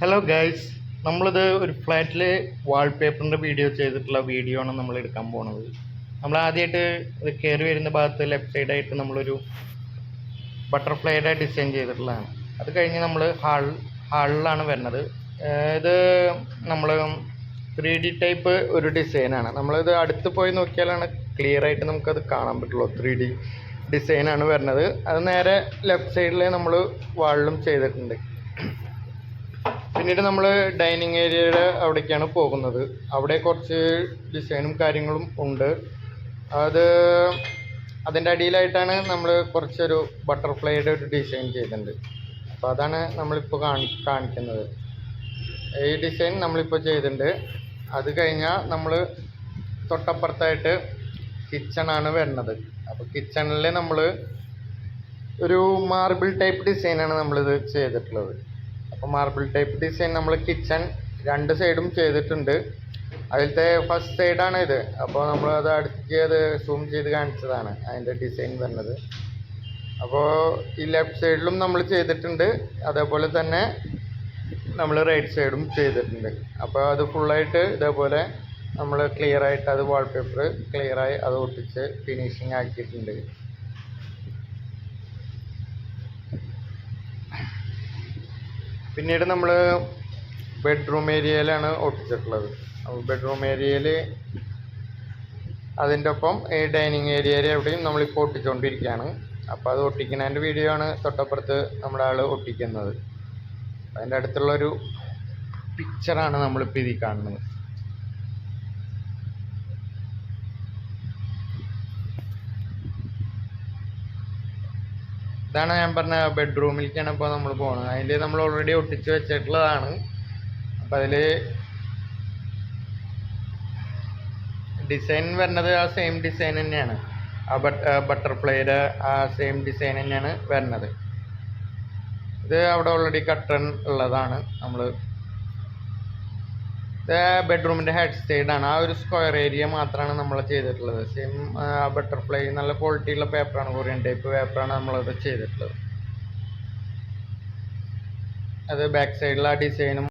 Hello guys, നമ്മളിത് ഒരു ഫ്ലാറ്റിൽ വാൾപേപ്പറിൻ്റെ ചെയ്തിട്ടുള്ള വീഡിയോ ആണ് നമ്മൾ എടുക്കാൻ പോണത്. നമ്മൾ ആദ്യമായിട്ട് ഇത് കയറി വരുന്ന ഭാഗത്ത് ലെഫ്റ്റ് സൈഡായിട്ട് നമ്മളൊരു ബട്ടർഫ്ലൈയുടെ ഡിസൈൻ ചെയ്തിട്ടുള്ളതാണ്. അത് കഴിഞ്ഞ് നമ്മൾ ഹാളിലാണ് വരുന്നത്. ഇത് നമ്മൾ 3D ടൈപ്പ് ഒരു ഡിസൈനാണ്. നമ്മളിത് അടുത്ത് പോയി നോക്കിയാലാണ് ക്ലിയർ ആയിട്ട് നമുക്കത് കാണാൻ പറ്റുള്ളൂ. 3D ഡിസൈനാണ് വരുന്നത്. അത് നേരെ ലെഫ്റ്റ് സൈഡിൽ നമ്മൾ വാളിലും ചെയ്തിട്ടുണ്ട്. പിന്നീട് നമ്മൾ ഡൈനിങ് ഏരിയയുടെ അവിടേക്കാണ് പോകുന്നത്. അവിടെ കുറച്ച് ഡിസൈനും കാര്യങ്ങളും ഉണ്ട്. അതിൻ്റെ അടിയിലായിട്ടാണ് നമ്മൾ കുറച്ചൊരു ബട്ടർഫ്ലൈയുടെ ഒരു ഡിസൈൻ ചെയ്തിട്ടുണ്ട്. അപ്പോൾ അതാണ് നമ്മളിപ്പോൾ കാണിക്കുന്നത്. ഈ ഡിസൈൻ നമ്മളിപ്പോൾ ചെയ്തിട്ടുണ്ട്. അത് കഴിഞ്ഞാൽ നമ്മൾ തൊട്ടപ്പുറത്തായിട്ട് കിച്ചണാണ് വരുന്നത്. അപ്പോൾ കിച്ചണിൽ നമ്മൾ ഒരു മാർബിൾ ടൈപ്പ് ഡിസൈനാണ് നമ്മളിത് ചെയ്തിട്ടുള്ളത്. അപ്പോൾ മാർബിൾ ടൈപ്പ് ഡിസൈൻ നമ്മൾ കിച്ചൺ രണ്ട് സൈഡും ചെയ്തിട്ടുണ്ട്. അതിലത്തെ ഫസ്റ്റ് സൈഡാണ് ഇത്. അപ്പോൾ നമ്മൾ അത് അടുത്തേക്ക് അത് സൂം ചെയ്ത് കാണിച്ചതാണ് അതിൻ്റെ ഡിസൈൻ വരുന്നത്. അപ്പോൾ ഈ ലെഫ്റ്റ് സൈഡിലും നമ്മൾ ചെയ്തിട്ടുണ്ട്, അതേപോലെ തന്നെ നമ്മൾ റൈറ്റ് സൈഡും ചെയ്തിട്ടുണ്ട്. അപ്പോൾ അത് ഫുള്ളായിട്ട് ഇതേപോലെ നമ്മൾ ക്ലിയറായിട്ട് അത് വാൾപേപ്പർ ക്ലിയറായി അത് ഒട്ടിച്ച് ഫിനിഷിങ് ആക്കിയിട്ടുണ്ട്. പിന്നീട് നമ്മൾ ബെഡ്റൂം ഏരിയയിലാണ് ഒട്ടിച്ചിട്ടുള്ളത്. ബെഡ്റൂം ഏരിയയിൽ അതിൻ്റെ ഒപ്പം ഈ ഡൈനിങ് ഏരിയയിൽ എവിടെയും നമ്മളിപ്പോൾ ഒട്ടിച്ചുകൊണ്ടിരിക്കുകയാണ്. അപ്പോൾ അത് ഒട്ടിക്കുന്നതിൻ്റെ വീഡിയോ ആണ് തൊട്ടപ്പുറത്ത് നമ്മുടെ ആൾ ഒട്ടിക്കുന്നത്. അതിൻ്റെ അടുത്തുള്ളൊരു പിക്ചറാണ് നമ്മളിപ്പോൾ ഇതിൽ കാണുന്നത്. ഇതാണ് ഞാൻ പറഞ്ഞ ബെഡ്റൂമിലേക്കാണ് ഇപ്പോൾ നമ്മൾ പോകുന്നത്. അതിൽ നമ്മൾ ഓൾറെഡി ഒട്ടിച്ച് വെച്ചിട്ടുള്ളതാണ്. അപ്പോൾ അതിൽ ഡിസൈൻ വരുന്നത് ആ സെയിം ഡിസൈൻ തന്നെയാണ്. ആ ബട്ടർഫ്ലൈയുടെ ആ സെയിം ഡിസൈൻ തന്നെയാണ് വരുന്നത്. ഇത് അവിടെ ഓൾറെഡി കട്ടൺ ഉള്ളതാണ്. ഇത് ബെഡ്റൂമിൻ്റെ ഹെഡ് സൈഡാണ്. ആ ഒരു സ്ക്വയർ ഏരിയ മാത്രമാണ് നമ്മൾ ചെയ്തിട്ടുള്ളത്. സെയിം ബട്ടർഫ്ലൈ നല്ല ക്വാളിറ്റിയുള്ള പേപ്പറാണ്, കൊറിയൻ ടൈപ്പ് പേപ്പറാണ് നമ്മളത് ചെയ്തിട്ടുള്ളത്. അത് ബാക്ക് സൈഡിൽ ആ ഡിസൈനും